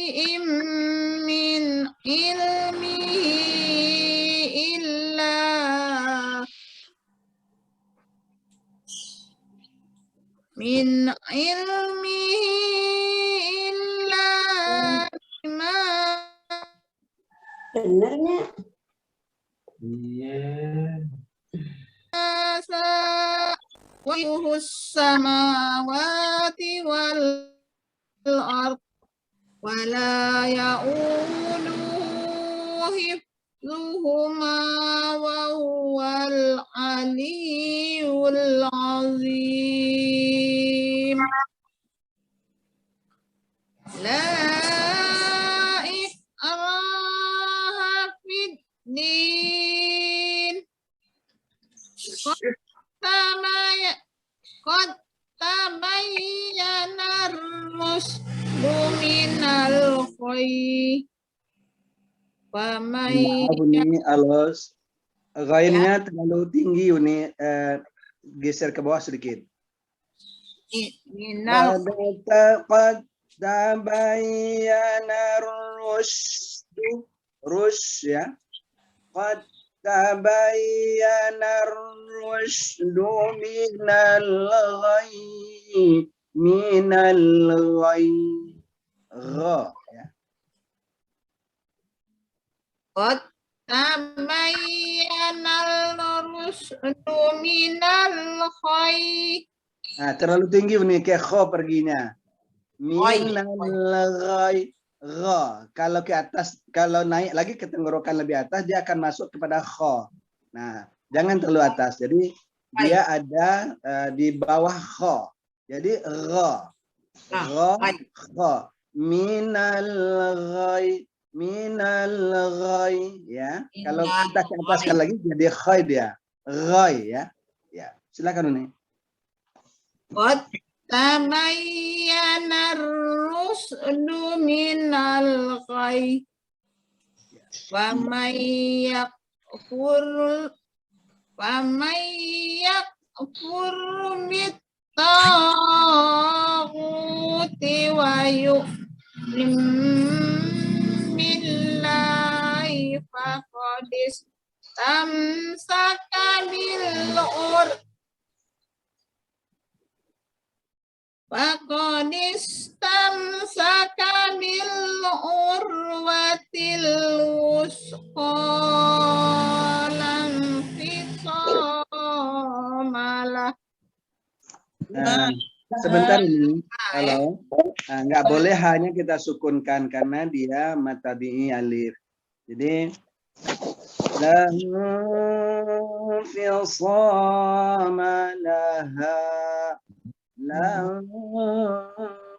syai'im min ilmihi illa bima Benernya. wa samawati wal ard wala ya'uluhu hifdzuhuma wa huwal aliyyul azim. La ikraha fid din. Qad tabayyana ar-rusydu minal ghayy. Uni alos ghainnya terlalu tinggi Uni, geser ke bawah sedikit. Qad tabayyana ar-rusydu ya. Qad tabayyana ar-rusydu minal ghayy gha ya. Qad tabayyana ar-rusydu minal ghayy. Nah, terlalu tinggi Uni, ke kha perginya. Minal ghayy gha. Kalau ke atas, kalau naik lagi ke tenggorokan lebih atas, dia akan masuk kepada kha. Nah, jangan terlalu atas. Jadi dia ada di bawah kha. Jadi gha. Gha. Minal ghayy ya. Kalau kita ke ataskan lagi jadi khay dia. Ghay ya. Ya, silakan Uni. Qad tabayyana ar-rusydu minal ghayy. Wa may yakfur bit-taghuti wa yu'min billahi faqad istamsaka bil urwatil wusqa lam fisama lah. Sebentar ini, kalau nggak boleh hanya kita sukunkan karena dia matabi'i alif. Jadi lahu fisama laha, lahu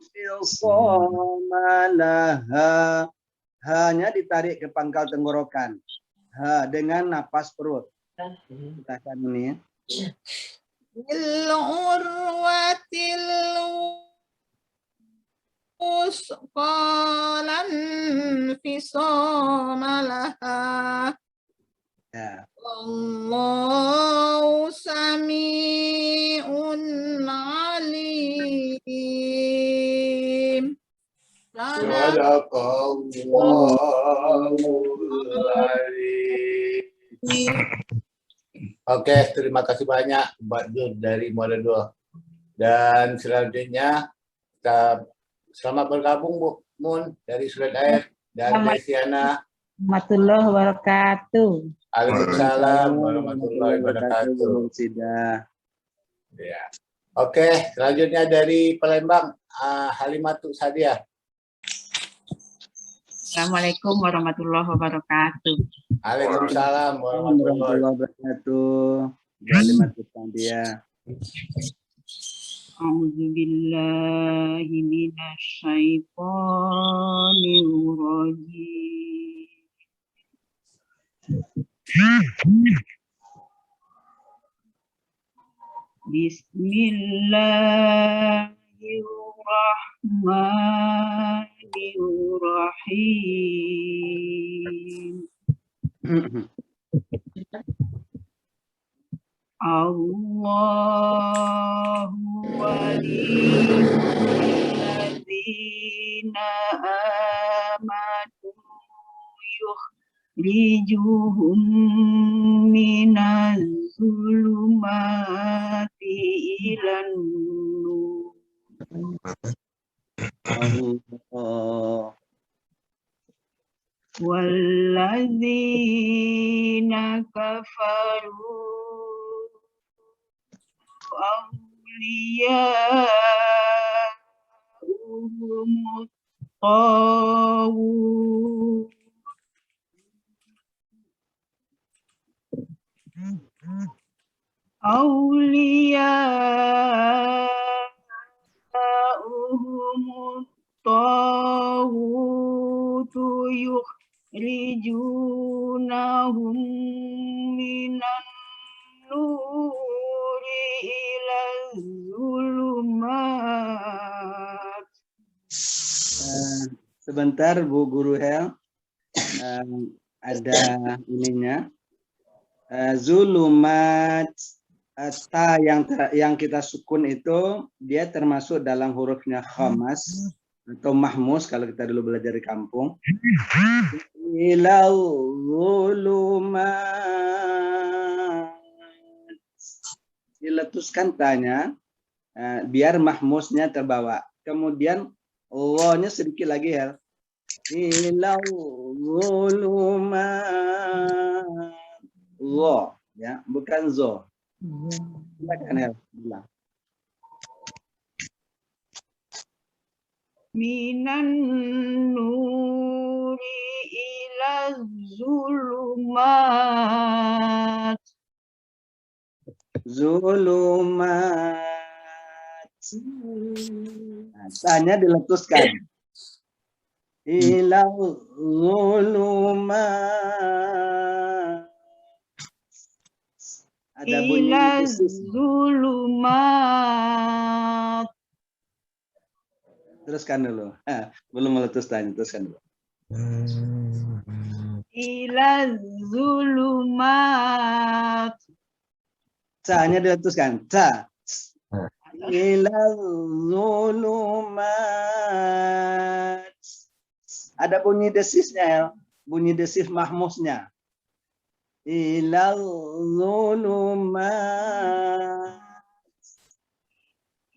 fisama laha. Hanya ditarik ke pangkal tenggorokan. Ha dengan napas perut. Kita akan ini ya. Bil urwatil wusqa lam fisama laha. Ya. Allahu sami'un alim. Sadaqallahul azim. Oke, terima kasih banyak Mbak Jun dari Moredo. Dan selanjutnya kita selamat bergabung Bu Mun dari Surat Air dan Desiana. Warahmatullahi wabarakatuh. Waalaikumsalam warahmatullahi wabarakatuh. Ya. Oke, selanjutnya dari Palembang, Halimatul Sadiah. Assalamualaikum warahmatullahi wabarakatuh. Waalaikumsalam warahmatullahi wabarakatuh. Halimatul Sadiah. A'udzubillahi minasyaitonir rajim. Bismillahirrahmanirrahim. Allahu waliyyul ladzina amanu yukhrijuhum minaz zulumati ilan nur. Allah. Walladzina kafaru awliya'uhum taghut awliya'uhum taghut yukhrijunahum minan nuri ila zulumat. Sebentar Bu Guru Hel, ada ininya. Zulumat, ta yang kita sukun itu dia termasuk dalam hurufnya khamas atau mahmus kalau kita dulu belajar di kampung. Ilal zulumat, diletuskan tanya biar mahmusnya terbawa. Kemudian lo-nya sedikit lagi ya. Ilal zulumat, lo ya, bukan zo. Silakan ya, bilang. Minan nuri ila zulumat. Zulumat. Nah, tanya diletuskan. Ila zulumat. Ada bunyi Ila desis. zulumat. Teruskan dulu. Belum meletus tanya, teruskan dulu. Ila zulumat. Ca-nya diletuskan. Ca. Ila zulumat. Ada bunyi desisnya ya. Bunyi desis mahmusnya. Ila zulumat.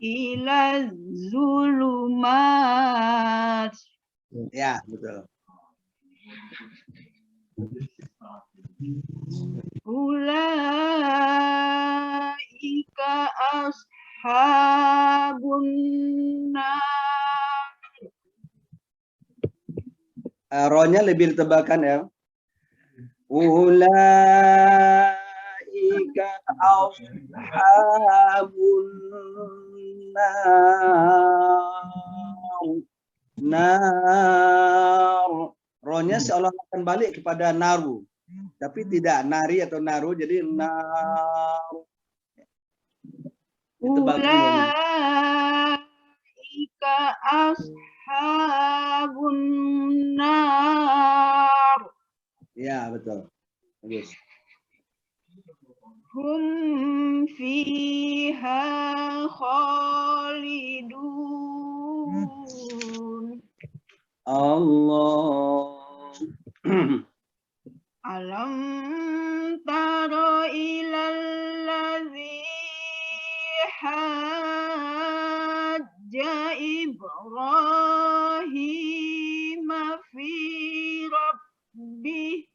Ila zulumat. Ya, betul. Ulaika ashabun nar. Ro-nya lebih ditebalkan ya. Ulaika ashabun nar. Ro-nya seolah akan balik kepada naru. Tapi tidak nari atau naru, jadi naru. Ditebalkan ro-nya. Ulaika ashabun nar. Ya, betul. Bagus. Hum fiha khalidun. Allah. Alam tara ilal ladzi hajja Ibrahim fi rabbih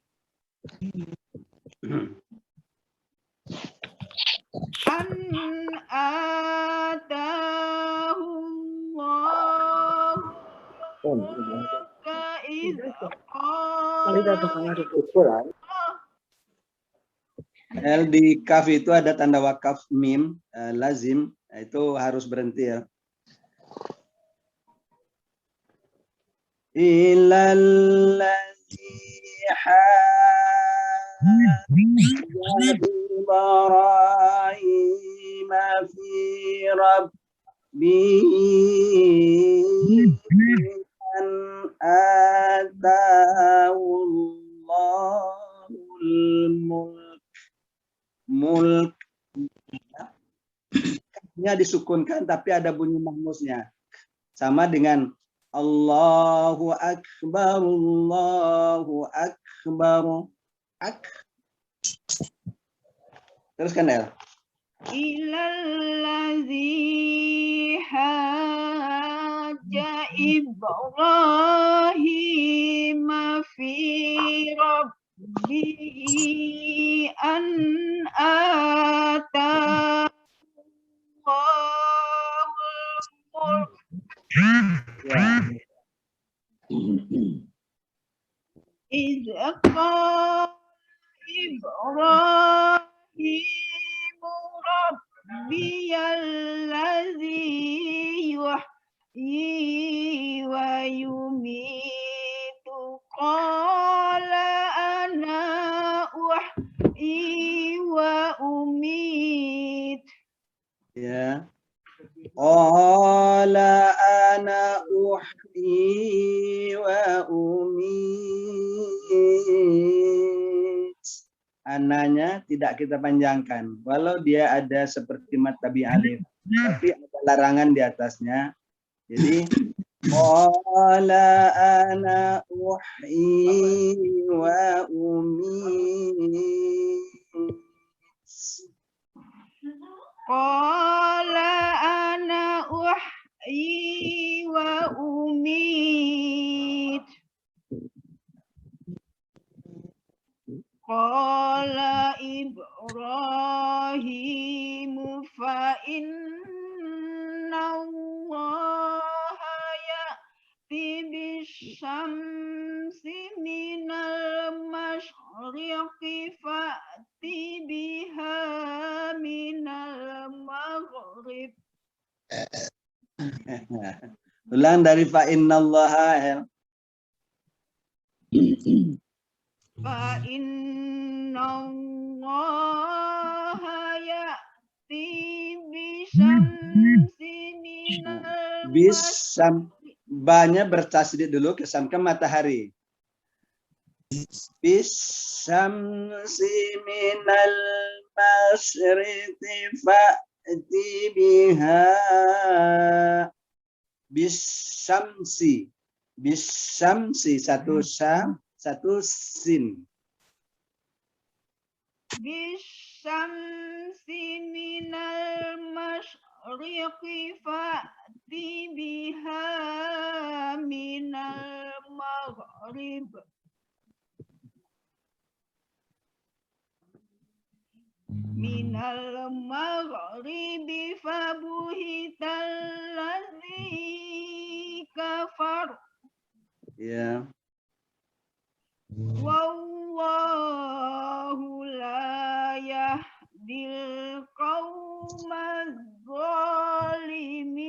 an atahu Allahu mulka idh L di kaf itu ada tanda wakaf mim lazim, itu harus berhenti ya. Ilallazi Ibrahim fi rabbihi an atahul mulknya disukunkan tapi ada bunyi mahmusnya. Sama dengan Allahu akbar, Allahu akbar. Teruskan El. Ilallazi haja Ibrahim fi rabbihi an atahul mulk. Ya. إذ قال إبراهيم ربي الذي يحيي ويميت قال أنا أحيي وأميت. Ya. Qala ana uhyi wa umit. Ananya tidak kita panjangkan. Walau dia ada seperti mat tabi alif. Tapi ada larangan di atasnya. Jadi qala ana uhyi wa umit. Qala ana uhyi wa umit. Qala Ibrahim fa inna Allaha ya'ti bisyamsi minal masyriqi fa'ti biha minal maghrib. Ulang dari fa innallaha. Fa inna Allaha ya'ti bisyamsi minal Bisam banyak bertasydid dulu kesankan matahari. Bisyamsi minal masyriqi fa'ti biha. Bisyamsi. Bisyamsi satu syam, satu sin. bisyamsi minal masyriqi fa'ti biha minal maghrib. Minal maghribi fabuhital ladzi kafar. Ya. Wallahu la yahdil qawmaz zalimin.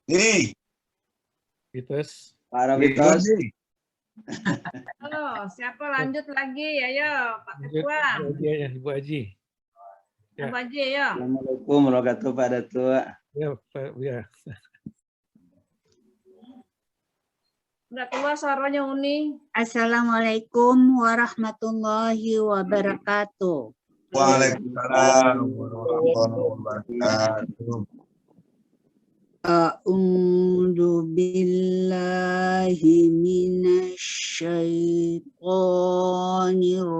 Nih, Vitus. Para Vitos. Oh, siapa lanjut lagi? Ayo, Pak Ketua. Ibu Haji. Ya. Apa aja ya? Assalamualaikum warahmatullahi wabarakatuh. Ya, Pak, ya. Udah keluar suaranya Uni. Assalamualaikum warahmatullahi wabarakatuh. Waalaikumsalam warahmatullahi wabarakatuh. A'udzu billahi minasyaitonir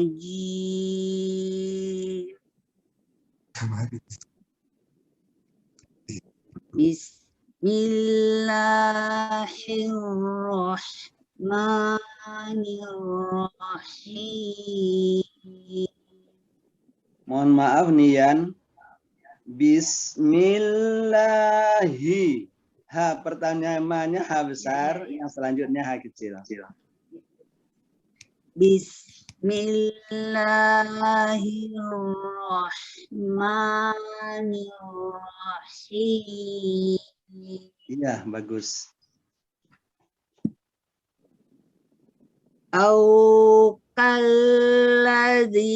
rajim. Bismillahirrahmanirrahim. Mohon maaf Nian. Bismillahi. Ha pertanyaannya ha besar, yang selanjutnya ha kecil. Bismillahirrahmanirrahim. Iya, bagus. Au kalladzi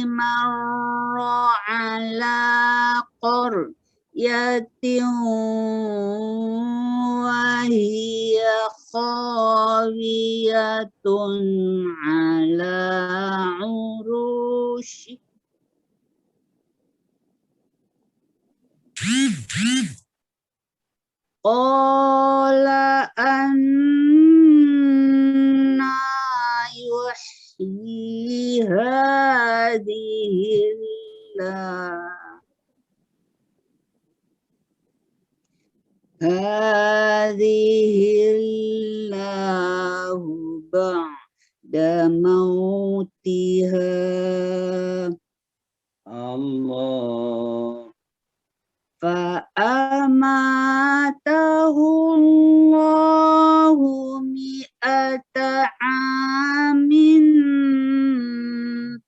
marra ala qaryatin وهي خاوية على عروش قال أنى يحيي هذه الله بعد موتها Allah. فأماته الله 100 عام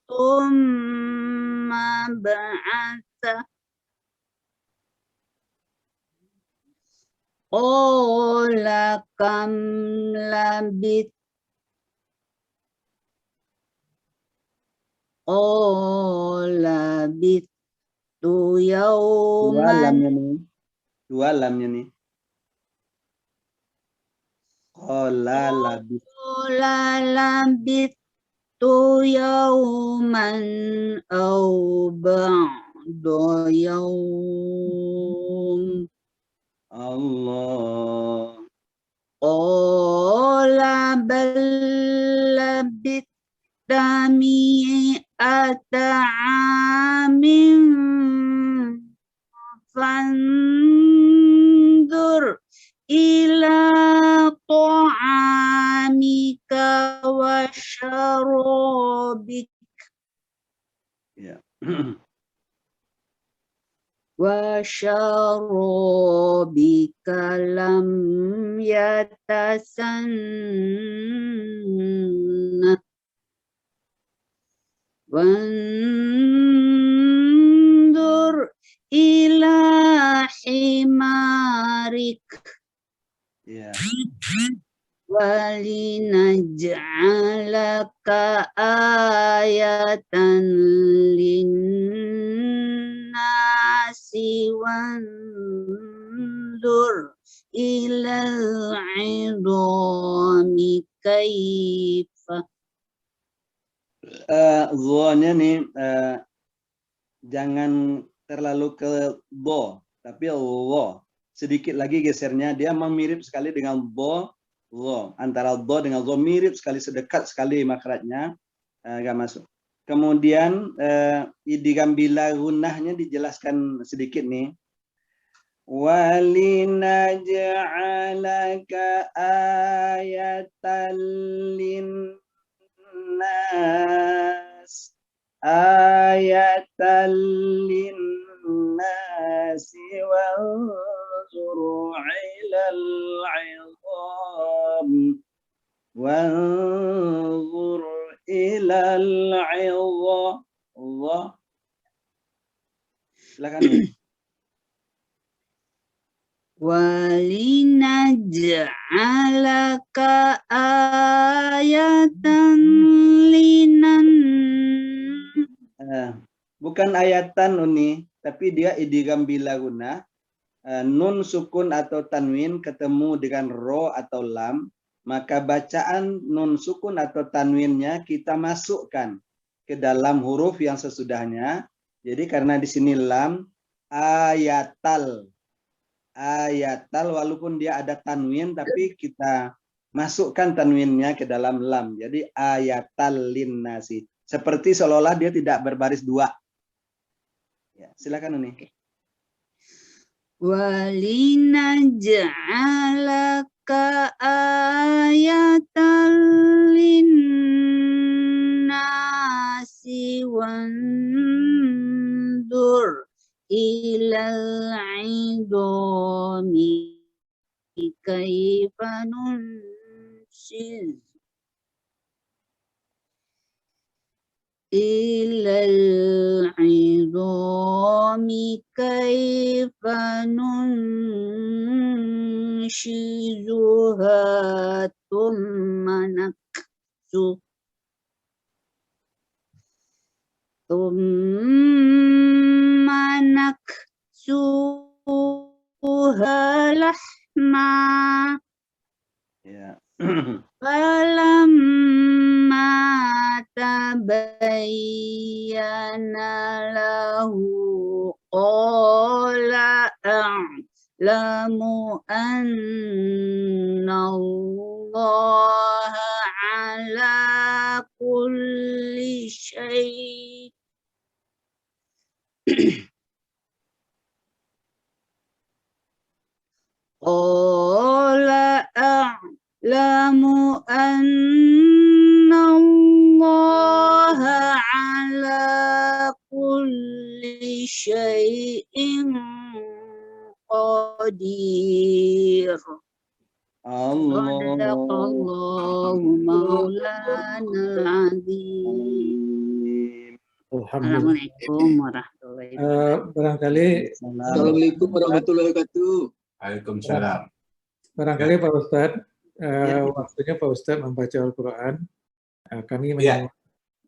ثم بعثه قال كم لبثت قال لبثت Dua يوما lamnya nih. Dua lamnya nih. Qala labis. قال لبثت يوما أو بعض يوم Allah. قال بل لبثت 100 عام فانظر إلى طعامك وشرابك Ya. وشرابك لم يتسنه وانظر إلى حمارك Ya. ولنجعلك آية للناس وانظر إلى العظام كيف Dha-nya nih jangan terlalu ke bo, tapi Allah. Sedikit lagi gesernya, dia mirip sekali dengan bo, lo. Antara do dengan zo mirip sekali, sedekat sekali makhrajnya, nggak masuk. Kemudian idgham bila gunnahnya dijelaskan sedikit nih. Walinaj'alaka ayatan linnas ayatan linnasi wanzur ilal 'idham wanzur ilal 'idham. Allah. Silakan. walinaj'alaka ayatan linan Bukan ayatan Uni, tapi dia idgham bila guna. Nun sukun atau tanwin ketemu dengan ro atau lam, maka bacaan nun sukun atau tanwinnya kita masukkan ke dalam huruf yang sesudahnya. Jadi karena di sini lam, ayatal walaupun dia ada tanwin tapi kita masukkan tanwinnya ke dalam lam. Jadi ayatal linnasi. Seperti seolah-olah dia tidak berbaris dua. Ya, silakan Uni. walinaj'alaka ayatan linnasi wanzur ilal 'idhami kaifa nunshiz ilal 'idhami kaifa nunshizuha thumma naksuha ma Ya. falamma tabayyana lahu qala a'lamu anna Allah ala kulli syai' qala a'lamu anna Allah ala kulli syai'in qadir. Sadaqallahu maulana azim. Alhamdulillah. Assalamualaikum warahmatullahi wabarakatuh. Barangkali Assalamualaikum warahmatullahi wabarakatuh. Waalaikumsalam. barangkali Pak Ustadz, waktunya Pak Ustadz membaca Al-Quran. Kami Ya.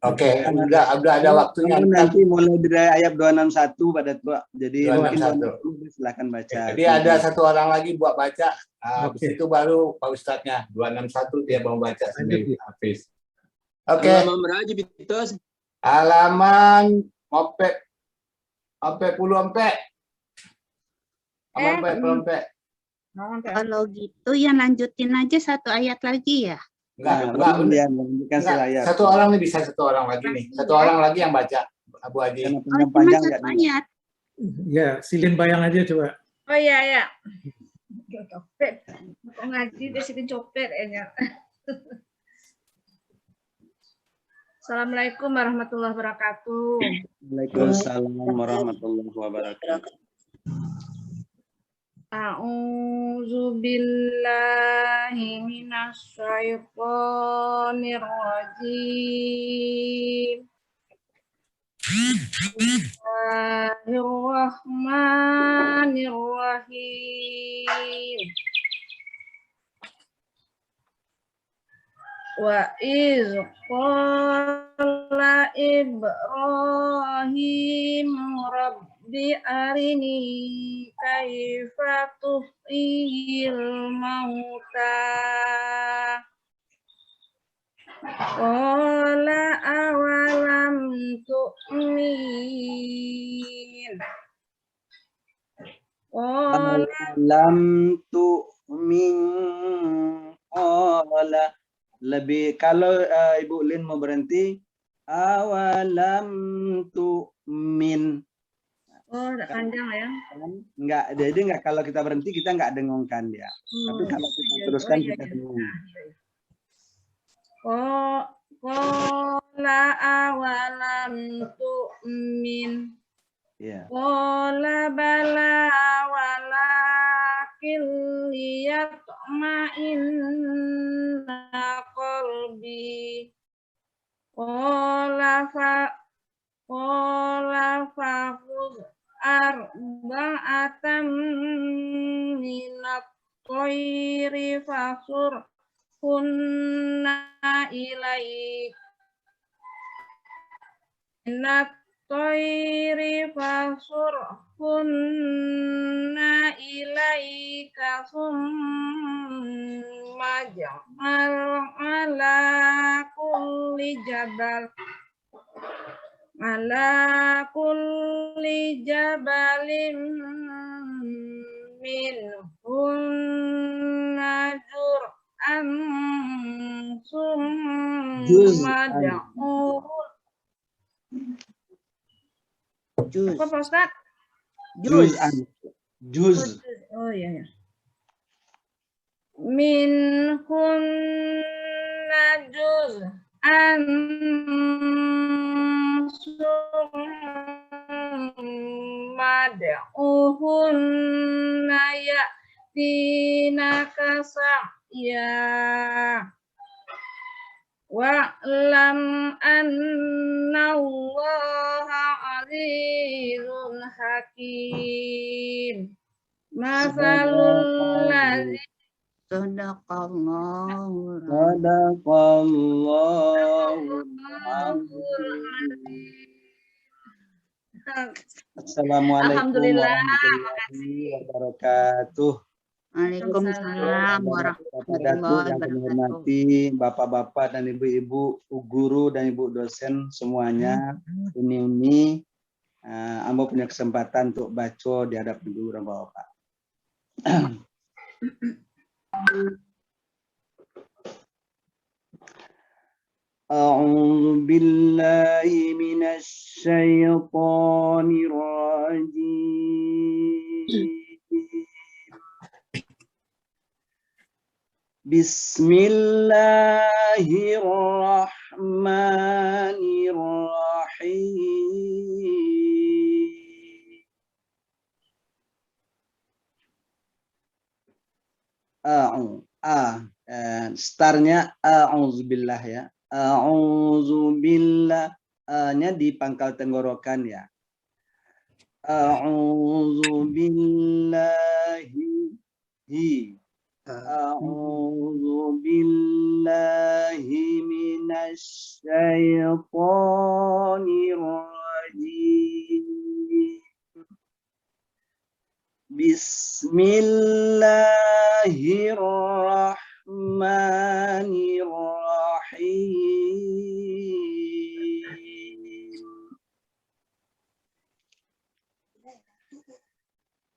Oke, udah ada waktunya. Nanti mulai dari ayat 261 pada tua. Jadi 261. mungkin silakan baca. Jadi ada satu orang lagi buat baca. Habis Oke. itu baru Pak Ustadznya 261 dia mau baca sendiri. Lanjut, Hafiz. Oke. Halaman beraja bitos. Halaman Ope puluh empe. Empe. Kalau gitu yang lanjutin aja satu ayat lagi ya. Enggak. Satu orang nih bisa satu orang lagi nih. Satu orang lagi yang baca Abu Haji. Oh, cuma satu ayat. Ya, silin bayang aja coba. Oh iya ya. Copet. Kok ngaji di sini copet ya. Assalamualaikum warahmatullahi wabarakatuh. Waalaikumsalam warahmatullahi wabarakatuh. A'udzu billahi minasy syaithanir rajim. Bismillahirrahmanirrahim. Wa iz qala Ibrahim Rabbi arini kaifa tuhyil mauta qala awalam tu'min qala Lam tu'min qala. Lebih kalau Ibu Lin mau berhenti awalam tu'min. oh udah panjang ya. Enggak, jadi enggak kalau kita berhenti kita enggak dengungkan dia. Tapi kalau kita teruskan kita dengung. Qala awalam tu'min. Ya. Qala bala walakin liyatma'inna qalbi. Qala khudh arba'atan minat thairi fasurhunna ilaik. Minat thairi fasurhunna ilaika summa ja'al ala kulli jabalin minhunna jur'an summa da'uhu. Juz. Apa Pak Ustaz? Juz. Oh iya ya. Minhunna juz'an summa da'uhunna ya'tinaka sa'ya. Wa'lam anna Allaha azizun hakim. Masalul ladzi Sadaqallahu Assalamualaikum Alhamdulillah. warahmatullahi wabarakatuh. Waalaikumsalam Bapak Datu warahmatullahi yang kami wabarakatuh. hormati, bapak-bapak dan ibu-ibu, guru dan ibu dosen semuanya, uni-uni, Ambo punya kesempatan untuk baca di hadapan guru dan bapak. أعوذ بالله من الشيطان الرجيم بسم الله الرحمن الرحيم startnya a'udzubillah ya. A'udzubillah, nya di pangkal tenggorokan ya. A'udzubillahi. A'udzubillahi minasyaitonir rajim. Bismillahirrahmanirrahim.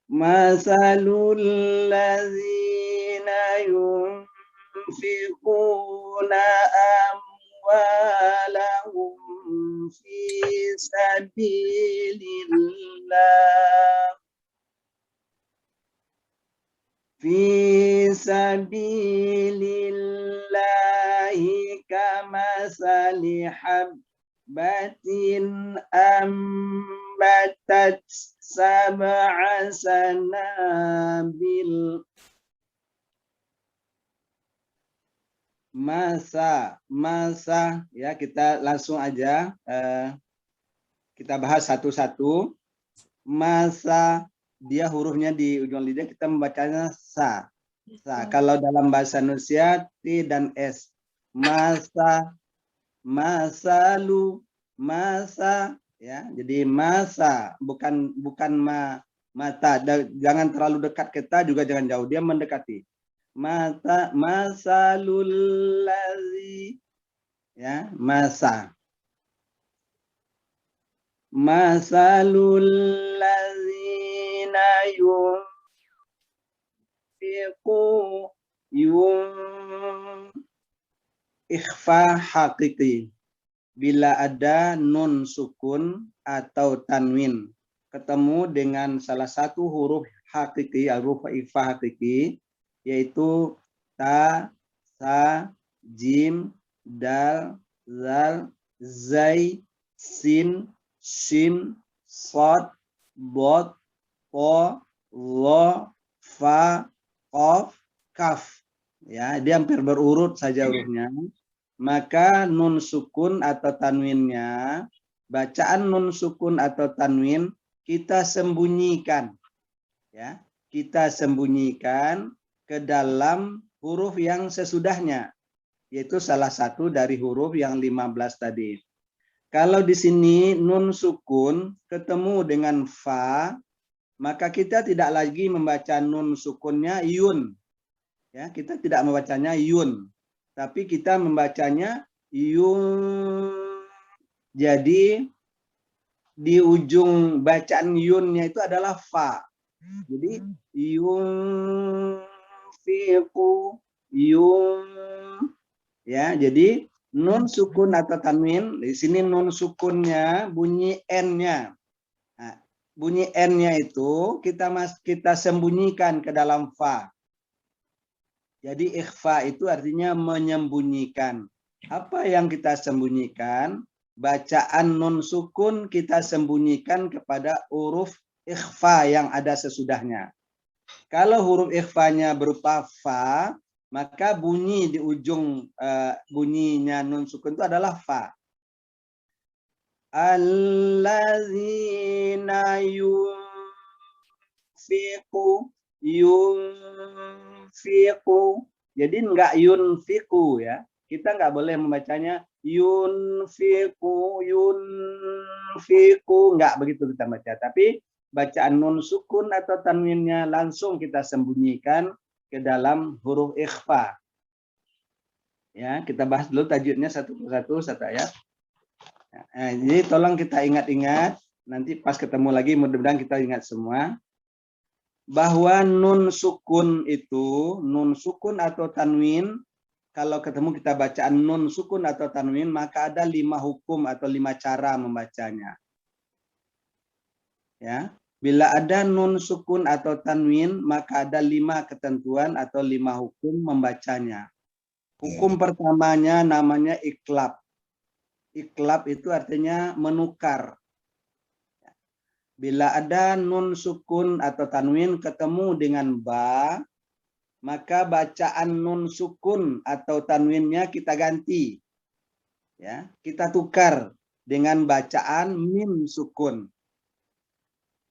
Masalul ladzina yunfiquna amwalahum fi sabilillah kamasali habbatin ambatat sab'a sanabil. Masa ya, kita langsung aja kita bahas satu-satu. Masa, dia hurufnya di ujung lidah kita membacanya sa. Kalau dalam bahasa Indonesia T dan S. Masalu, masa ya. Jadi masa, bukan mata. Jangan terlalu dekat kita, juga jangan jauh, dia mendekati. Masalul ladzi ya, masa. Masalul ladzina ikhfa hakiki. Bila ada nun sukun atau tanwin ketemu dengan salah satu huruf hakiki, huruf ikhfa hakiki, yaitu ta, sa, jim, dal, zal, zai, sin, shin, sod, bot, po, lo, fa, qaf, kaf. Ya, dia hampir berurut saja hurufnya. Maka nun sukun atau tanwinnya, bacaan nun sukun atau tanwin kita sembunyikan. Ya, kita sembunyikan ke dalam huruf yang sesudahnya, yaitu salah satu dari huruf yang 15 tadi. Kalau di sini nun sukun ketemu dengan fa, maka kita tidak lagi membaca nun sukunnya yun. Ya, kita tidak membacanya yun, tapi kita membacanya yun. Jadi di ujung bacaan yunnya itu adalah fa. Jadi yun fiqu yun. Ya, jadi nun sukun atau tanwin, di sini nun sukunnya bunyi n-nya. Nah, bunyi n-nya itu kita sembunyikan ke dalam fa. Jadi ikhfa itu artinya menyembunyikan. Apa yang kita sembunyikan? Bacaan nun sukun kita sembunyikan kepada huruf ikhfa yang ada sesudahnya. Kalau huruf ikhfanya berupa fa, maka bunyi di ujung bunyinya nun sukun itu adalah fa. Allazina yunfiqu. Jadi enggak yunfiqu ya. Kita enggak boleh membacanya yunfiqu, enggak begitu kita baca. Tapi bacaan nun sukun atau tanwinnya langsung kita sembunyikan ke dalam huruf ikhfa. Ya, kita bahas dulu tajwidnya satu ayat. Nah, jadi tolong kita ingat-ingat, nanti pas ketemu lagi mudah-mudahan kita ingat semua. Bahwa nun sukun itu, nun sukun atau tanwin, kalau ketemu kita bacaan nun sukun atau tanwin, maka ada 5 hukum atau 5 cara membacanya. Ya, bila ada nun sukun atau tanwin, maka ada 5 ketentuan atau 5 hukum membacanya. Hukum pertamanya namanya iklab. Iklab itu artinya menukar. Bila ada nun sukun atau tanwin ketemu dengan ba, maka bacaan nun sukun atau tanwinnya kita ganti. Ya, kita tukar dengan bacaan mim sukun.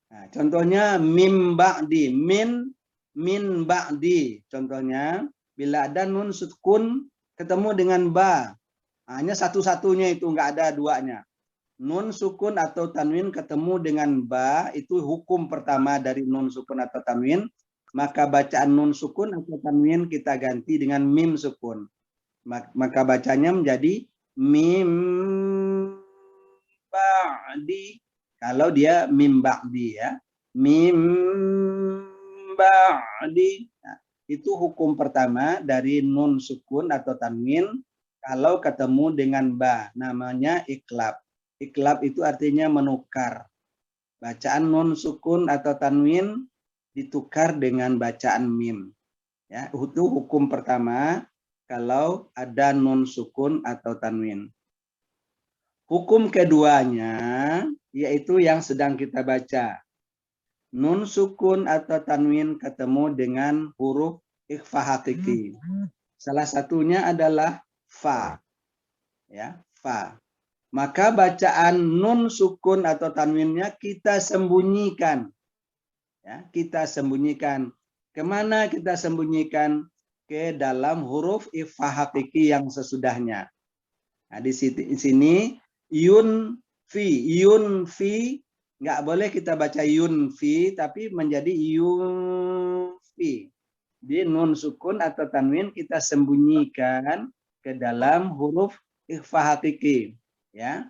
Nah, contohnya mim ba'di, min ba'di. Contohnya bila ada nun sukun ketemu dengan ba, hanya satu-satunya itu, enggak ada duanya. Nun sukun atau tanwin ketemu dengan ba, itu hukum pertama dari nun sukun atau tanwin. Maka bacaan nun sukun atau tanwin kita ganti dengan mim sukun. Maka bacanya menjadi mim ba'di. Kalau dia mim ba'di ya. Mim ba'di. Nah, itu hukum pertama dari nun sukun atau tanwin kalau ketemu dengan ba. Namanya iklab. Iklab itu artinya menukar. Bacaan nun sukun atau tanwin ditukar dengan bacaan mim. Ya, itu hukum pertama kalau ada nun sukun atau tanwin. Hukum keduanya yaitu yang sedang kita baca. Nun sukun atau tanwin ketemu dengan huruf ikhfa hakiki. Salah satunya adalah fa. Ya, fa. Maka bacaan nun sukun atau tanwinnya kita sembunyikan. Ya, kita sembunyikan. Kemana kita sembunyikan? Ke dalam huruf ikhfa hakiki yang sesudahnya. Nah, di sini yun fi nggak boleh kita baca yun fi, tapi menjadi yun fi. Di nun sukun atau tanwin kita sembunyikan ke dalam huruf ikhfa hakiki. Ya,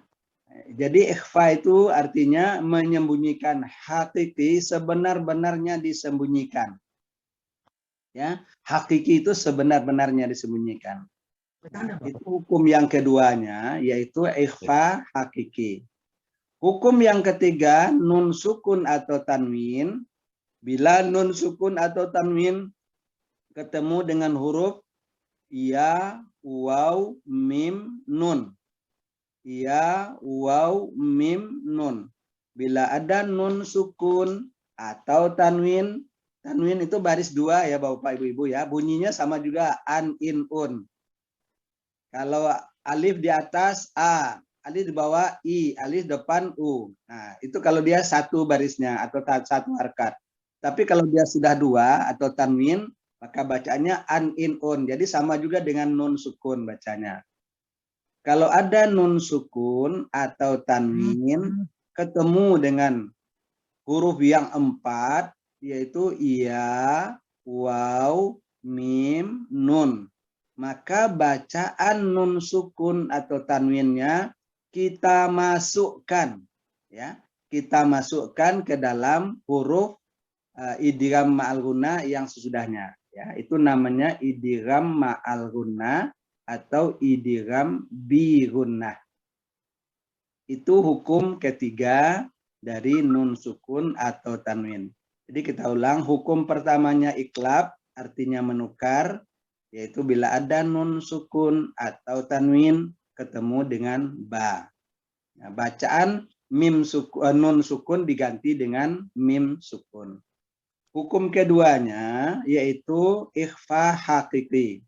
jadi ikhfa itu artinya menyembunyikan, hakiki sebenar-benarnya disembunyikan. Ya, hakiki itu sebenar-benarnya disembunyikan. Nah, itu hukum yang keduanya yaitu ikhfa hakiki. Hukum yang ketiga nun sukun atau tanwin. Bila nun sukun atau tanwin ketemu dengan huruf ya, waw, mim, nun. Ya, waw, mim, nun. Bila ada nun sukun atau tanwin, tanwin itu baris 2 ya Bapak Ibu-Ibu ya. Bunyinya sama juga an, in, un. Kalau alif di atas a, alif di bawah i, alif depan u. Nah, itu kalau dia satu barisnya atau satu harkat. Tapi kalau dia sudah 2 atau tanwin, maka bacaannya an, in, un. Jadi sama juga dengan nun sukun bacanya. Kalau ada nun sukun atau tanwin ketemu dengan huruf yang 4, yaitu iya, waw, mim, nun. Maka bacaan nun sukun atau tanwinnya kita masukkan. Ya, kita masukkan ke dalam huruf idgham ma'al ghunna yang sesudahnya. Ya, itu namanya idgham ma'al ghunna atau idgham bi ghunnah. Itu hukum ketiga dari nun sukun atau tanwin. Jadi kita ulang, hukum pertamanya iklab, artinya menukar, yaitu bila ada nun sukun atau tanwin ketemu dengan ba. Nah, bacaan mim sukun, nun sukun diganti dengan mim sukun. Hukum keduanya yaitu ikhfa hakiki.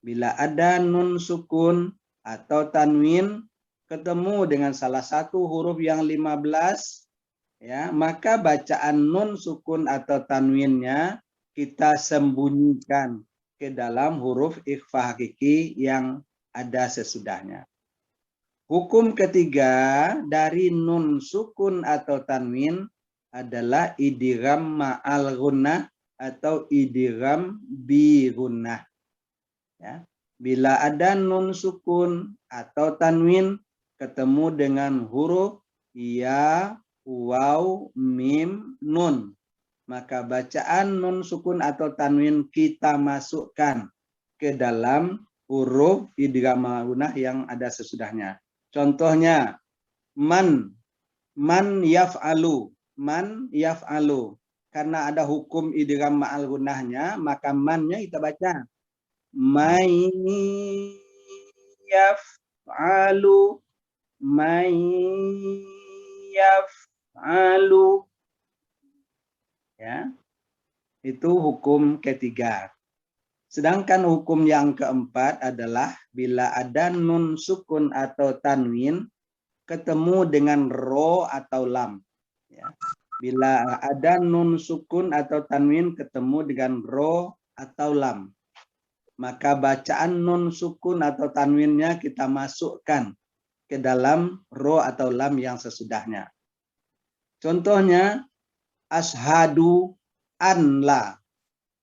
Bila ada nun sukun atau tanwin ketemu dengan salah satu huruf yang 15, ya, maka bacaan nun sukun atau tanwinnya kita sembunyikan ke dalam huruf ikhfa hakiki yang ada sesudahnya. Hukum ketiga dari nun sukun atau tanwin adalah idgham ma'al ghunnah atau idgham bi gunnah. Ya. Bila ada nun sukun atau tanwin ketemu dengan huruf ya, waw, mim, nun, maka bacaan nun sukun atau tanwin kita masukkan ke dalam huruf idgham gunnah yang ada sesudahnya. Contohnya man yaf'alu, karena ada hukum idgham ma'al gunnahnya, maka mannya kita baca may yaf'alu, ya, itu hukum ketiga. Sedangkan hukum yang keempat adalah bila ada nun sukun atau tanwin ketemu dengan ro atau lam. Ya. Bila ada nun sukun atau tanwin ketemu dengan ro atau lam, maka bacaan nun sukun atau tanwinnya kita masukkan ke dalam ro atau lam yang sesudahnya. Contohnya ashadu an la.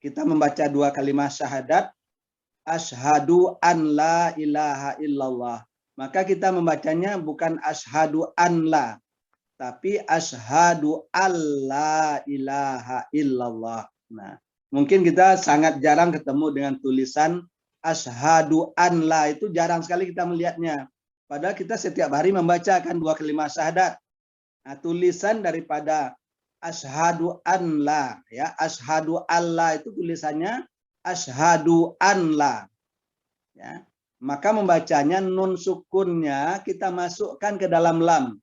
Kita membaca dua kalimat syahadat, ashadu an la ilaha illallah. Maka kita membacanya bukan ashadu an la, tapi ashadu alla ilaha illallah. Nah, mungkin kita sangat jarang ketemu dengan tulisan ashadu an la, itu jarang sekali kita melihatnya. Padahal kita setiap hari membacakan dua kalimat syahadat. Nah, tulisan daripada ashadu an la, ya, ashadu alla itu tulisannya ashadu an la. Ya. Maka membacanya nun sukunnya kita masukkan ke dalam lam.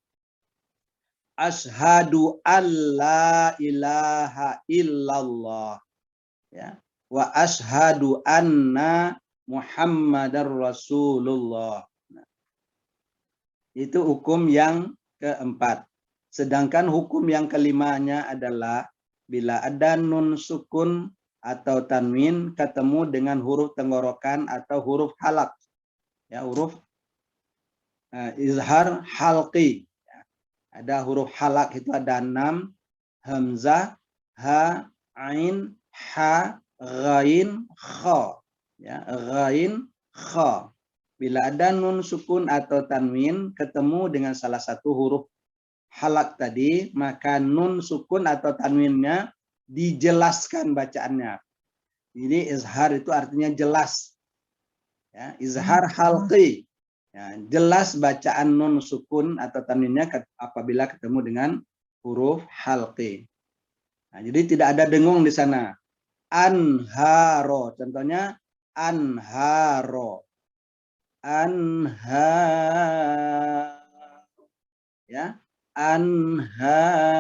Ashadu alla ilaha illallah. Ya. Wa ashadu anna Muhammadar Rasulullah. Nah, itu hukum yang keempat. Sedangkan hukum yang kelimanya adalah bila ada nun sukun atau tanwin ketemu dengan huruf tenggorokan atau huruf halak. Ya, huruf izhar halqi. Ya. Ada huruf halak itu ada 6, hamzah, ha, ain, ha, ghain, kha. Ya, ghain, kha. Bila ada nun sukun atau tanwin ketemu dengan salah satu huruf halak tadi, maka nun sukun atau tanwinnya dijelaskan bacaannya. Jadi izhar itu artinya jelas. Ya, izhar halqi. Ya, jelas bacaan nun sukun atau tanwinnya apabila ketemu dengan huruf halqi. Nah, jadi tidak ada dengung di sana. Anharo, contohnya anharo. Anhar. Ya, anhar.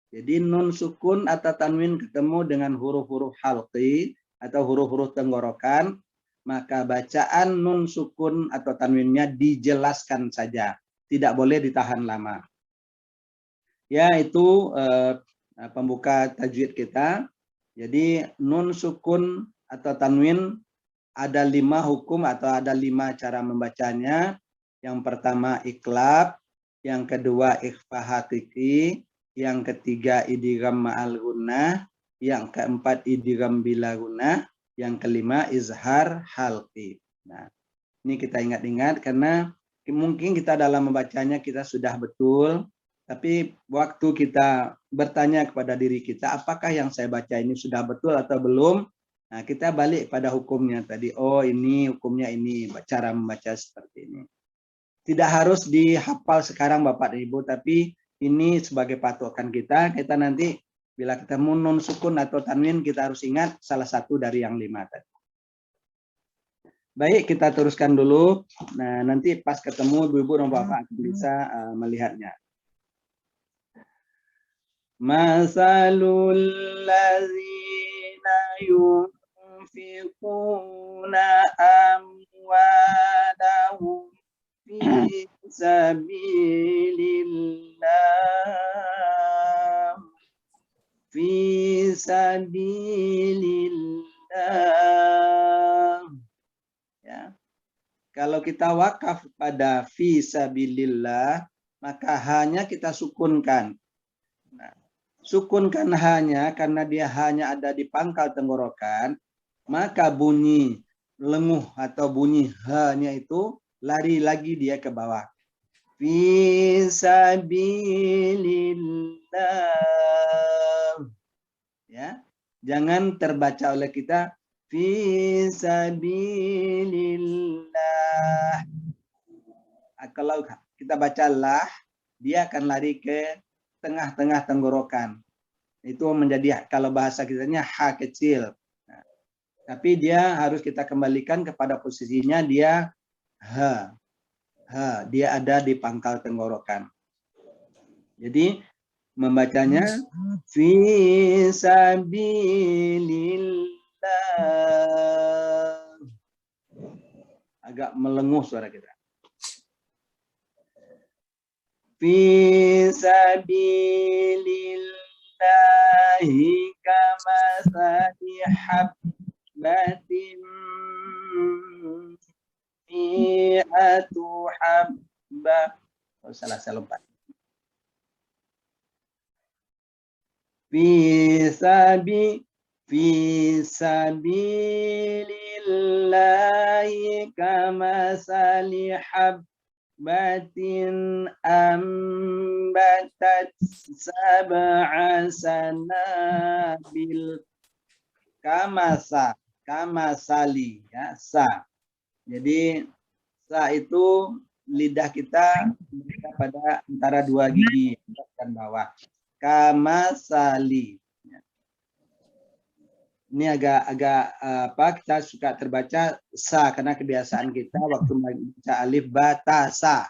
Jadi nun sukun atau tanwin ketemu dengan huruf-huruf halqi atau huruf-huruf tenggorokan, maka bacaan nun sukun atau tanwinnya dijelaskan saja, tidak boleh ditahan lama. Ya, itu pembuka tajwid kita. Jadi nun sukun atau tanwin ada 5 hukum atau ada 5 cara membacanya. Yang pertama iqlab, yang kedua ikhfa haqiqi, yang ketiga idgham ma'al gunnah, yang keempat idgham bila gunnah, yang kelima izhar halqi. Nah, ini kita ingat-ingat karena mungkin kita dalam membacanya kita sudah betul, tapi waktu kita bertanya kepada diri kita, apakah yang saya baca ini sudah betul atau belum? Nah, kita balik pada hukumnya tadi. Oh, ini hukumnya ini, cara membaca seperti ini. Tidak harus dihafal sekarang Bapak dan Ibu, tapi ini sebagai patokan kita. Kita nanti bila ketemu nun sukun atau tanwin, kita harus ingat salah satu dari yang 5 tadi. Baik, kita teruskan dulu. Nah, nanti pas ketemu Ibu-ibu dan Bapak akan bisa melihatnya. Masalul ladzina yunfiquna amwalahum fi sabilillah fi sabilillah. Ya. Kalau kita wakaf pada fi sabilillah, maka hanya kita sukunkan. Nah, sukunkan hanya karena dia hanya ada di pangkal tenggorokan, maka bunyi lenguh atau bunyi h-nya itu lari lagi dia ke bawah. Fisabilillah. Ya, jangan terbaca oleh kita fisabilillah. Kalau kita baca lah, dia akan lari ke tengah-tengah tenggorokan. Itu menjadi kalau bahasa kitanya h kecil. Nah, tapi dia harus kita kembalikan kepada posisinya dia h. Dia ada di pangkal tenggorokan. Jadi membacanya fisabilillah. Agak melenguh suara kita. Fisabilillahi kamasali habbatin mi'atu habbah. Oh, salah, saya lompat. Fisabilillahi kamasali habbatin ambatat sab'a sanabil. Kamasali ya, sa. Jadi sa itu lidah kita pada antara dua gigi atas dan bawah. Kamasali. Ini agak kita suka terbaca sa karena kebiasaan kita waktu baca alif bata sa.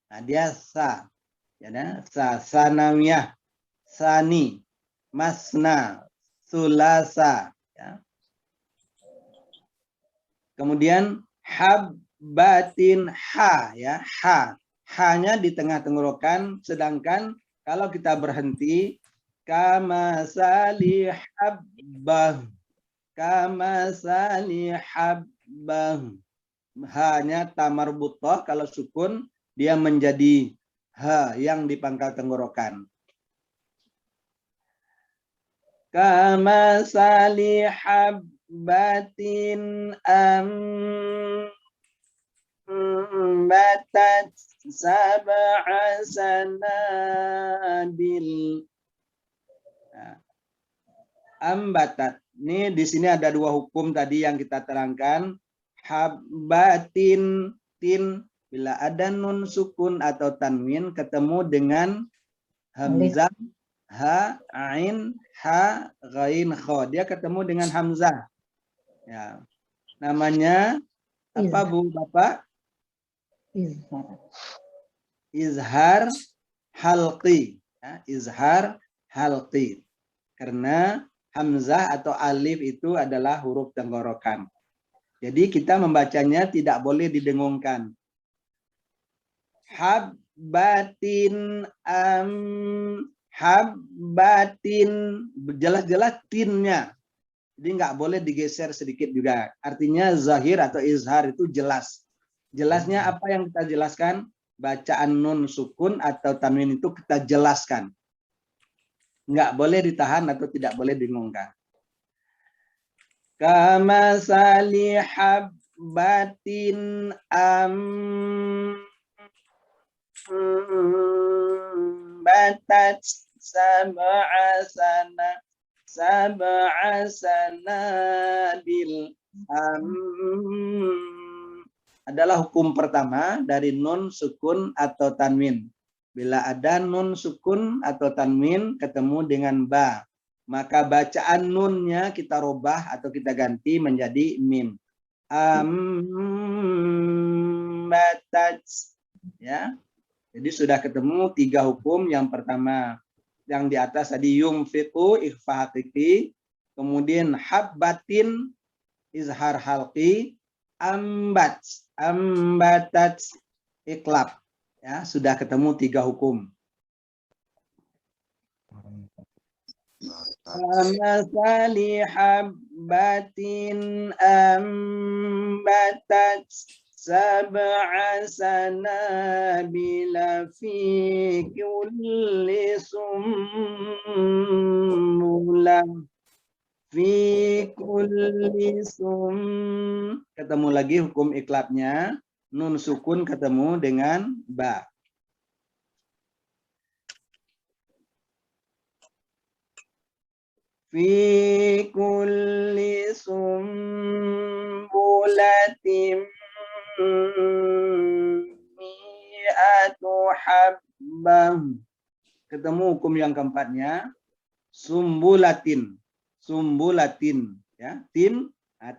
Nah, dia sa. Ya, sa, sanawiyah, sani, masna, sulasa, ya. Kemudian habbatin ha, ya, ha. Ha-nya di tengah tenggorokan, sedangkan kalau kita berhenti kamasali habbah. Kamasali habbah. Ha-nya tamarbutah, kalau sukun dia menjadi ha yang di pangkal tenggorokan. Kamasali habbatin ambatat sab'a sanabil. Ambatat. Ini di sini ada dua hukum tadi yang kita terangkan. Habbatin, tin, bila ada nun sukun atau tanwin ketemu dengan hamzah, ha, ain, ha, ghain, kha. Dia ketemu dengan hamzah. Ya. Namanya apa Bu Bapak? Izhar halqi. Ya, izhar halqi. Karena hamzah atau alif itu adalah huruf tenggorokan. Jadi kita membacanya tidak boleh didengungkan. Habbatin habbatin, jelas-jelas tinnya. Jadi nggak boleh digeser sedikit juga. Artinya zahir atau izhar itu jelas. Jelasnya apa yang kita jelaskan? Bacaan nun sukun atau tanwin itu kita jelaskan. Nggak boleh ditahan atau tidak boleh didengungkan. Kamasali habbatin ambatat sab'a sanabil. Adalah hukum pertama dari nun sukun atau tanwin. Bila ada nun sukun atau tanwin ketemu dengan ba, maka bacaan nunnya kita robah atau kita ganti menjadi mim. Ambatat, ya. Jadi sudah ketemu tiga hukum. Yang pertama yang di atas tadi yumfiqu ikhfa haqiqi, kemudian habbatin izhar halqi, ambatat iklab. Ya, sudah ketemu tiga hukum. Kamasali habbatin ambatat sab'a sanabila fi kulli sumbulah fi kulli ketemu lagi hukum iklabnya, nun sukun ketemu dengan ba. Fi kulli sumbulatin mi'atu habbah. Ketemu hukum yang keempatnya, sumbulatin. Sumbulatin, ya.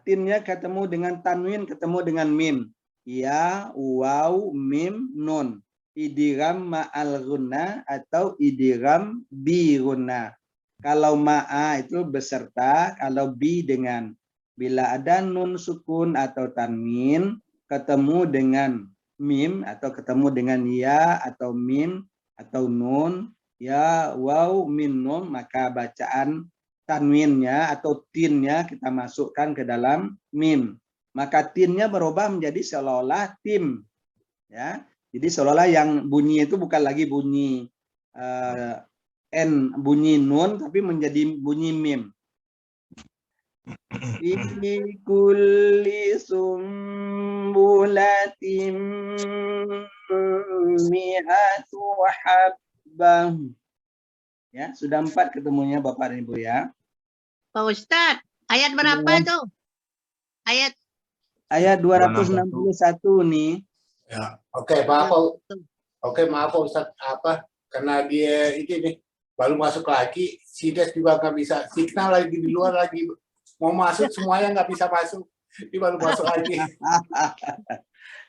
Tinnya ketemu dengan tanwin, ketemu dengan mim. Ya, waw, mim, nun. Idgham ma'al gunna atau idgham bi gunna. Kalau ma'a itu beserta, kalau bi dengan. Bila ada nun sukun atau tanwin, ketemu dengan mim atau ketemu dengan ya atau mim atau nun, ya, waw, min, nun, maka bacaan tanwinnya atau tinnya kita masukkan ke dalam mim. Maka tinnya berubah menjadi seolah-olah tim. Ya. Jadi seolah-olah yang bunyi itu bukan lagi bunyi N, bunyi nun, tapi menjadi bunyi mim. Fi kulli sumbulatin mi'atu habbah. Ya, sudah 4 ketemunya Bapak dan Ibu ya. Pak Ustadz, ayat berapa tuh? Ayat 261 nih. Ya, oke, maaf. Oke, maaf Ustadz, karena dia ini nih baru masuk lagi, Sides juga nggak bisa, signal lagi di luar lagi, mau masuk semuanya nggak bisa masuk, dia baru masuk lagi.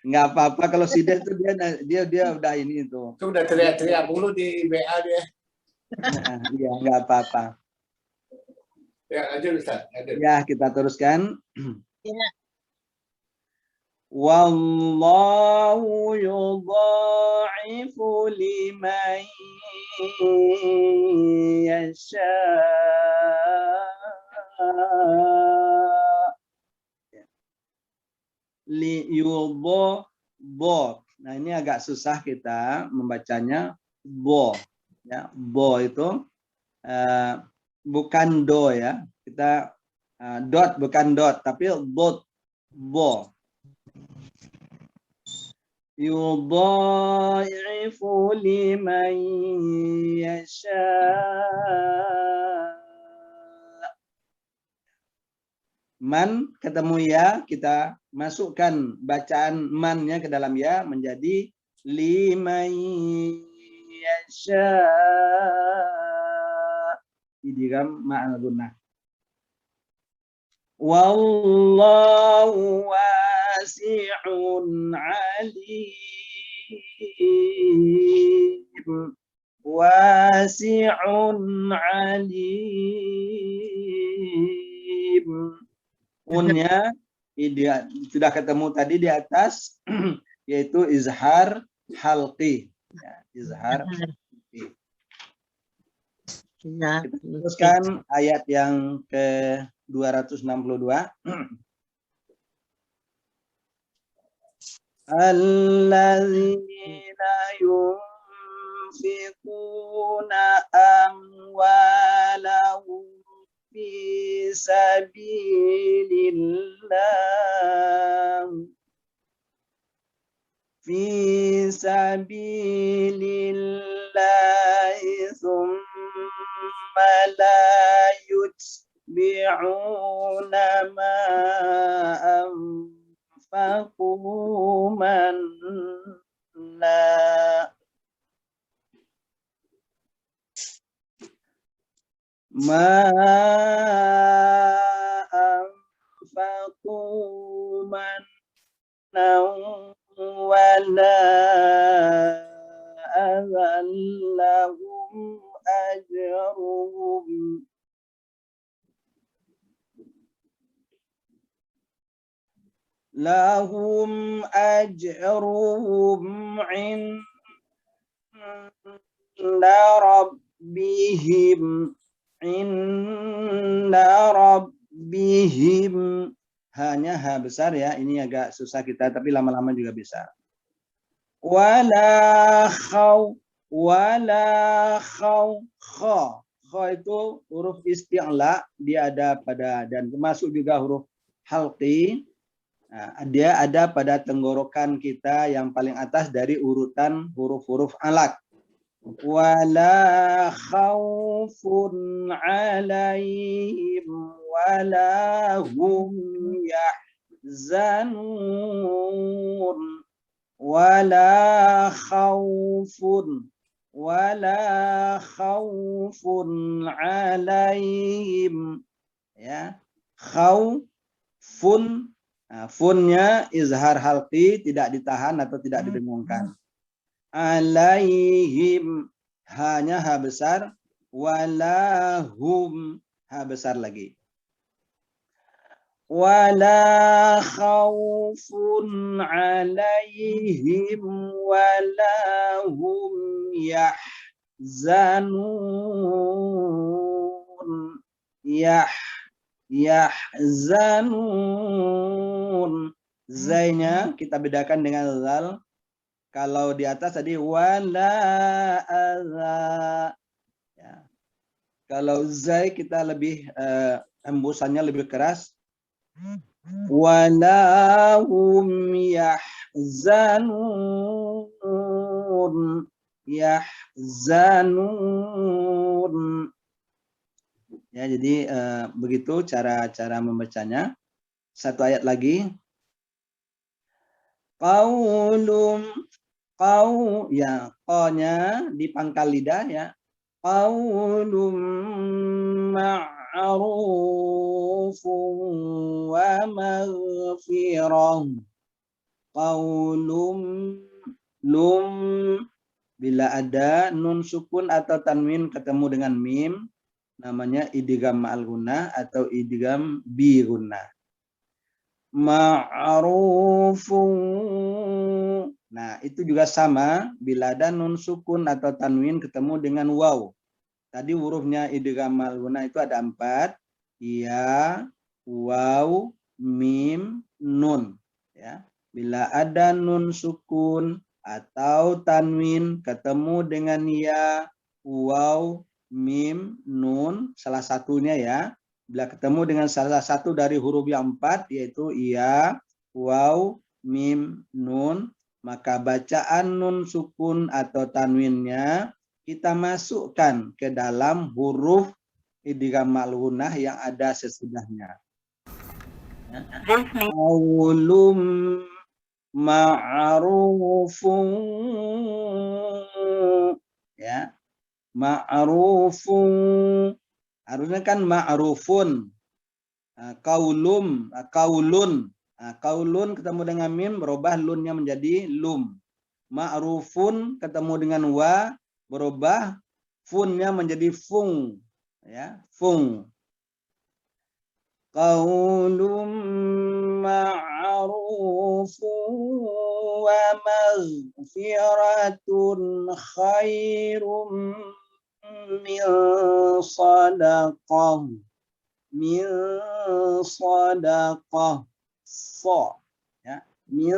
Nggak apa-apa kalau Sides tuh dia udah ini tuh. Itu udah teriak-teriak mulu di WA dia. Iya, nggak apa-apa. Ya, lanjut Ustaz. Ya, kita teruskan. Ya. Wallahu yudha'ifu liman yasha. Bo. Nah, ini agak susah kita membacanya bo. Ya, bo itu bukan do ya. Kita dot bukan dot tapi bot, bo. Yudha'ifu liman yasha. Man ketemu ya, kita masukkan bacaan mannya ke dalam ya menjadi liman yasha. Idgham ma'al gunnah. Wallahu wasi'un alim. Wasi'un alim. Unnya sudah ketemu tadi di atas, yaitu izhar halqi. Ya, izhar halqi. Kita teruskan ayat yang ke-262. Alladzina yunfiquna amwalahum fi sabilillah. Fi sabilillahi thumma la yutbi'una ma anfaqu manna anfaqu manna wala azallahum ajruhum lahum ajruhum inda rabbihim hanya ha besar ya. Ini agak susah kita, tapi lama-lama juga bisa. Wala khaw, wala khaw, kha. Kha itu huruf isti'la, dia ada pada, dan termasuk juga huruf halqi. Nah, dia ada pada tenggorokan kita yang paling atas dari urutan huruf-huruf alaq. Wala khawfun alaihim wala hum yahzanun. Wala khawfun alaihim, ya. Khawfun, nah, funnya izhar halqi, tidak ditahan atau tidak didengungkan. Alaihim, hanya ha besar. Walahum, ha besar lagi. Wala khawfun alaihim walahum yahzanun. Yahzanun. Zainya kita bedakan dengan zal. Kalau di atas tadi wala adza. Ya. Kalau zai kita lebih embusannya lebih keras. Wala hum yahzanun. Yahzanun. Ya, jadi begitu cara membacanya. Satu ayat lagi. Qaulum, ya, qa-nya di pangkal lidah ya. Qaulum ma'rufun wa maghfirah. Qaulum, lum, bila ada nun sukun atau tanwin ketemu dengan mim, namanya idgham ma'al gunnah atau idgham bi gunnah. Ma'rufun. Nah, itu juga sama bila ada nun sukun atau tanwin ketemu dengan waw. Tadi hurufnya idgham ma'al gunnah itu ada 4. Ya, waw, mim, nun. Ya. Bila ada nun sukun atau tanwin ketemu dengan ya, waw, mim, nun, salah satunya ya. Bila ketemu dengan salah satu dari huruf yang 4, yaitu ya, waw, mim, nun, maka bacaan nun sukun atau tanwinnya kita masukkan ke dalam huruf idgham ma'al gunnah yang ada sesudahnya. Qaulum ma'rufun, ya, ma'rufun. Harusnya kan ma'rufun. Qaulum, qaulun. Qaulun ketemu dengan mim, berubah lunnya menjadi lum. Ma'rufun ketemu dengan wa, berubah funnya menjadi fung. Ya, fung. Qaulum ma'rufun wa maghfiratun khairum min sadaqah. Min sadaqah. So, ya. Min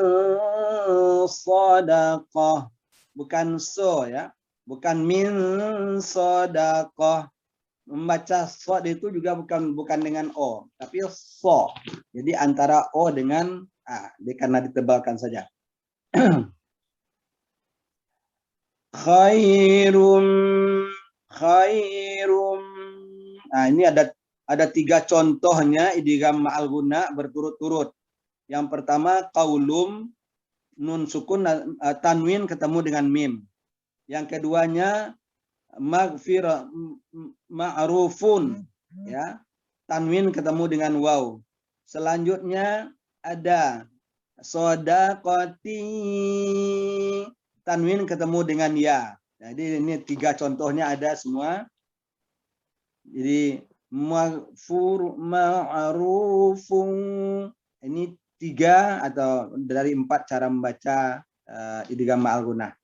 sadaqah. Bukan so ya. Bukan min sadaqah. Membaca sod itu juga bukan dengan o, tapi so. Jadi antara o dengan a, karena ditebalkan saja. Khairum. Nah, ini ada 3 contohnya idgham ma'al gunnah berturut-turut. Yang pertama qaulum, nun sukun tanwin ketemu dengan mim. Yang keduanya maghfirah, ma'rufun, ya, tanwin ketemu dengan waw. Selanjutnya ada shadaqati, tanwin ketemu dengan ya. Jadi ini 3 contohnya ada semua. Jadi ma'rufun, ini 3 atau dari 4 cara membaca idgham ma'al gunnah.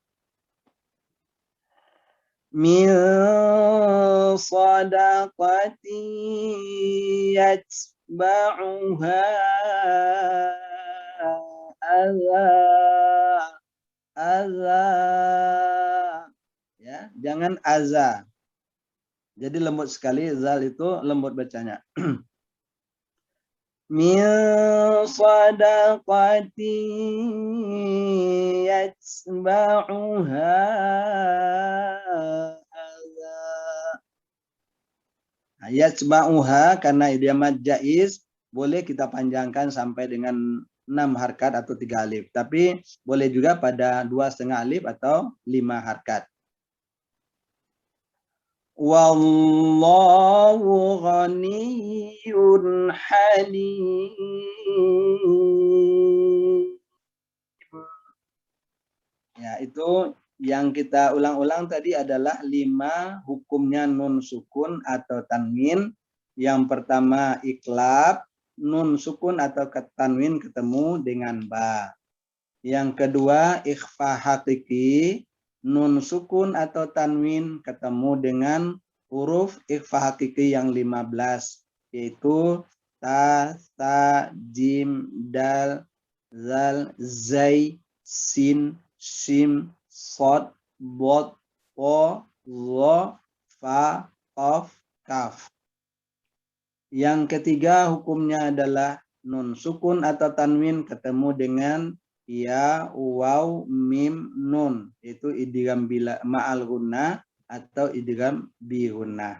Min sadaqati yatba'uha adza adza. Ya, jangan aza. Jadi lembut sekali, zal itu lembut bacanya. Min sadaqati yatba'uha adza. Yatba'uha karena idghamat jaiz boleh kita panjangkan sampai dengan 6 harkat atau 3 alif. Tapi boleh juga pada 2,5 alif atau 5 harkat. Wallahu ghaniyyun halim. Ya, itu yang kita ulang-ulang tadi adalah 5 hukumnya nun sukun atau tanwin. Yang pertama iklab, nun sukun atau tanwin ketemu dengan ba. Yang kedua ikhfa hakiki, nun sukun atau tanwin ketemu dengan huruf ikhfa hakiki yang 15, yaitu ta, sa, jim, dal, zal, zai, sin, shim, sod, bod, po, lo, fa, qaf, kaf. Yang ketiga hukumnya adalah nun sukun atau tanwin ketemu dengan ya, waw, mim, nun. Itu idgham bila ma'al gunnah atau idgham bi gunnah.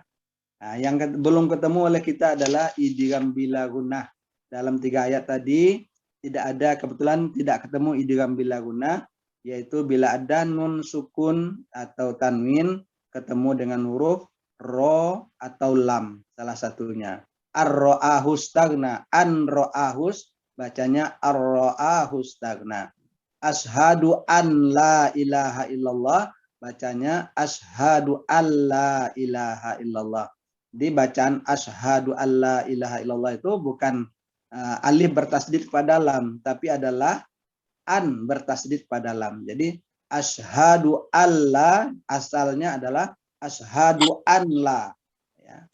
Nah, yang belum ketemu oleh kita adalah idgham bila gunnah. Dalam 3 ayat tadi tidak ada, kebetulan tidak ketemu idgham bila gunnah, yaitu bila ada nun sukun atau tanwin ketemu dengan huruf ro atau lam, salah satunya. Ar-ra'ahus tagna, an-ra'ahus bacanya ar-ra'ahus tagna. Ashhadu an la ilaha illallah bacanya ashhadu alla ilaha illallah. Di bacaan ashhadu alla ilaha illallah itu bukan alif bertasdid pada lam, tapi adalah an bertasdid pada lam. Jadi ashhadu alla asalnya adalah ashhadu an la. Ya.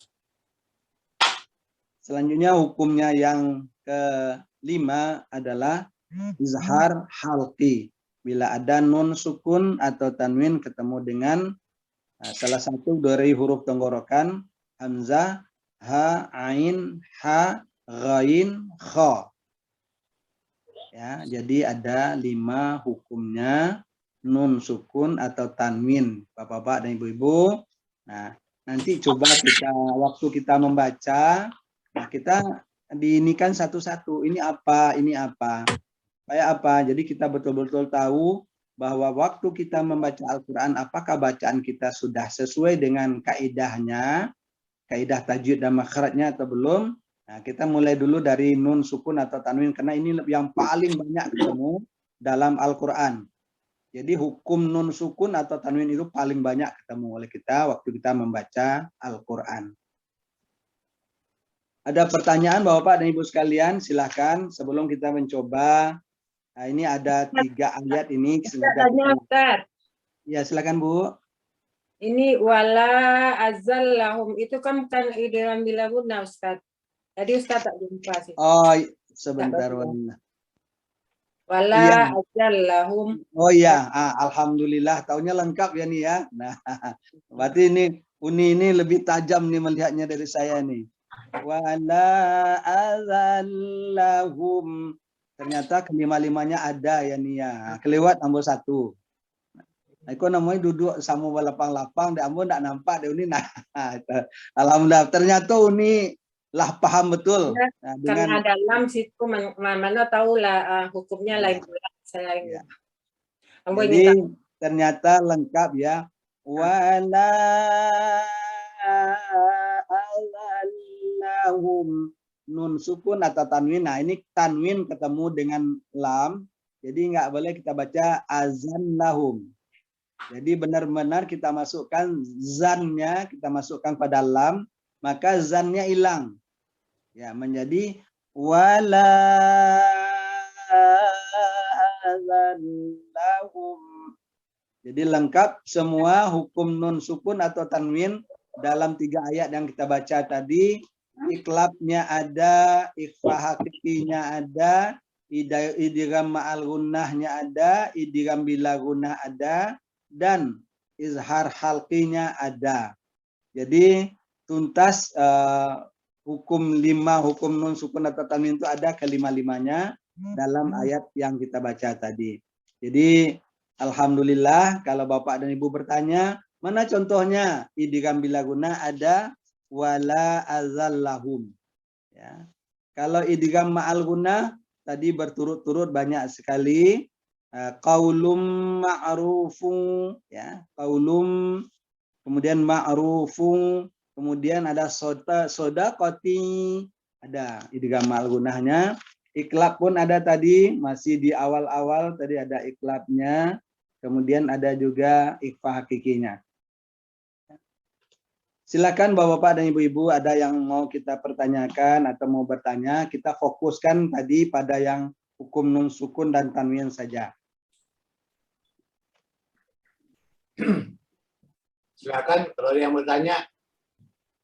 Selanjutnya hukumnya yang kelima adalah izhar halqi. Bila ada nun sukun atau tanwin ketemu dengan salah satu dari huruf tenggorokan, hamzah, ha, ain, ha, ghain, kha. Ya, jadi ada 5 hukumnya nun sukun atau tanwin, Bapak-bapak dan Ibu-ibu. Nah, nanti coba kita waktu kita membaca, nah kita diinikan satu-satu, ini apa, kayak apa. Jadi kita betul-betul tahu bahwa waktu kita membaca Al-Quran, apakah bacaan kita sudah sesuai dengan kaidahnya, kaidah tajwid dan makhrajnya atau belum. Nah, kita mulai dulu dari nun sukun atau tanwin, karena ini yang paling banyak ketemu dalam Al-Quran. Jadi hukum nun sukun atau tanwin itu paling banyak ketemu oleh kita waktu kita membaca Al-Quran. Ada pertanyaan Bapak dan Ibu sekalian, silakan sebelum kita mencoba. Nah, ini ada 3 ayat ini. Tanya Ustaz. Ya, silakan Bu. Ini wala azal lahum itu kan bukan idgham bila gunnah Ustaz. Tadi Ustaz tak jumpa sih. Oh, sebentar. Wala iya. azal lahum. Oh iya, alhamdulillah tahunya lengkap ya nih ya. Nah, berarti ini Uni ini lebih tajam nih melihatnya dari saya nih. Wala azallahum. Ternyata kelima-limanya ada ya nih ya. Kelewat nombor 1. Aku namanya duduk sama lapang-lapang, dia ambo ndak nampak dia Uni. Nah, alhamdulillah ternyata Uni lah paham betul. Ya, nah, dengan karena dalam situ mana tahu lah hukumnya lain pula saya. Ya. Ambo Jadi ingin ternyata lengkap ya. Wala azallahum, nun sukun atau tanwin. Nah, ini tanwin ketemu dengan lam. Jadi nggak boleh kita baca azallahum. Jadi benar-benar kita masukkan zannya, kita masukkan pada lam, maka zannya hilang. Ya, menjadi wala azallahum. Jadi lengkap semua hukum nun sukun atau tanwin dalam 3 ayat yang kita baca tadi iklabnya ada, ikhfa hakikinya ada, idgham ma'al gunnahnya ada, idgham bila gunnah ada, dan izhar halqinya ada. Jadi tuntas hukum 5, hukum nun sukun atau tanwin itu ada kelima-limanya dalam ayat yang kita baca tadi. Jadi alhamdulillah kalau Bapak dan Ibu bertanya, mana contohnya? Idgham bila gunnah ada, wala azallahum. Ya. Kalau idgham ma'al gunnah tadi berturut-turut banyak sekali. Qaulum ma'rufun, ya, qaulum, kemudian ma'rufun, kemudian ada sodaqati, ada idgham ma'al gunnahnya. Iklab pun ada tadi, masih di awal-awal tadi ada iklabnya, kemudian ada juga ikhfa hakikinya. Silakan Bapak-bapak dan Ibu-ibu, ada yang mau kita pertanyakan atau mau bertanya, kita fokuskan tadi pada yang hukum nun sukun dan tanwin saja. Silakan kalau ada yang bertanya.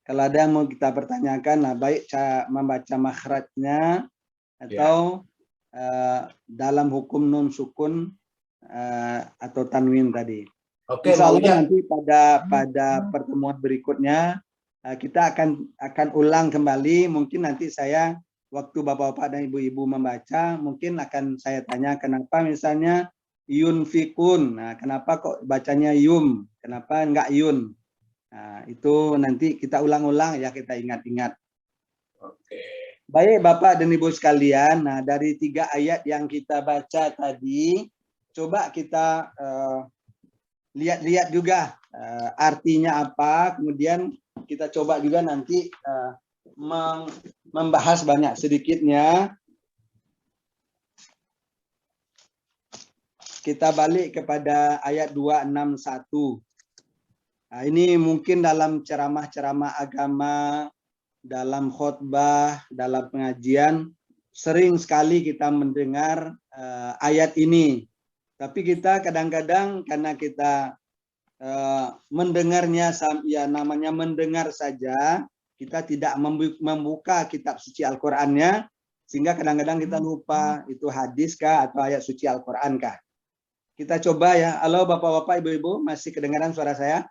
Kalau ada yang mau kita pertanyakan, nah baik membaca makhrajnya atau dalam hukum nun sukun atau tanwin tadi. Oke, Insya Allah maunya. nanti pada pertemuan berikutnya kita akan ulang kembali. Mungkin nanti saya waktu Bapak-bapak dan Ibu-ibu membaca, mungkin akan saya tanya kenapa misalnya yunfikun. Nah, kenapa kok bacanya yum? Kenapa enggak yun? Nah, itu nanti kita ulang-ulang ya, kita ingat-ingat. Oke. Baik Bapak dan Ibu sekalian, nah dari 3 ayat yang kita baca tadi, coba kita lihat-lihat juga artinya apa, kemudian kita coba juga nanti membahas banyak sedikitnya. Kita balik kepada ayat 261. Nah, ini mungkin dalam ceramah-ceramah agama, dalam khotbah, dalam pengajian, sering sekali kita mendengar ayat ini. Tapi kita kadang-kadang karena kita mendengarnya, ya namanya mendengar saja, kita tidak membuka kitab suci Al-Qur'annya, sehingga kadang-kadang kita lupa itu hadis kah atau ayat suci Al-Qur'an kah. Kita coba ya. Halo Bapak-bapak, Ibu-ibu, masih kedengaran suara saya?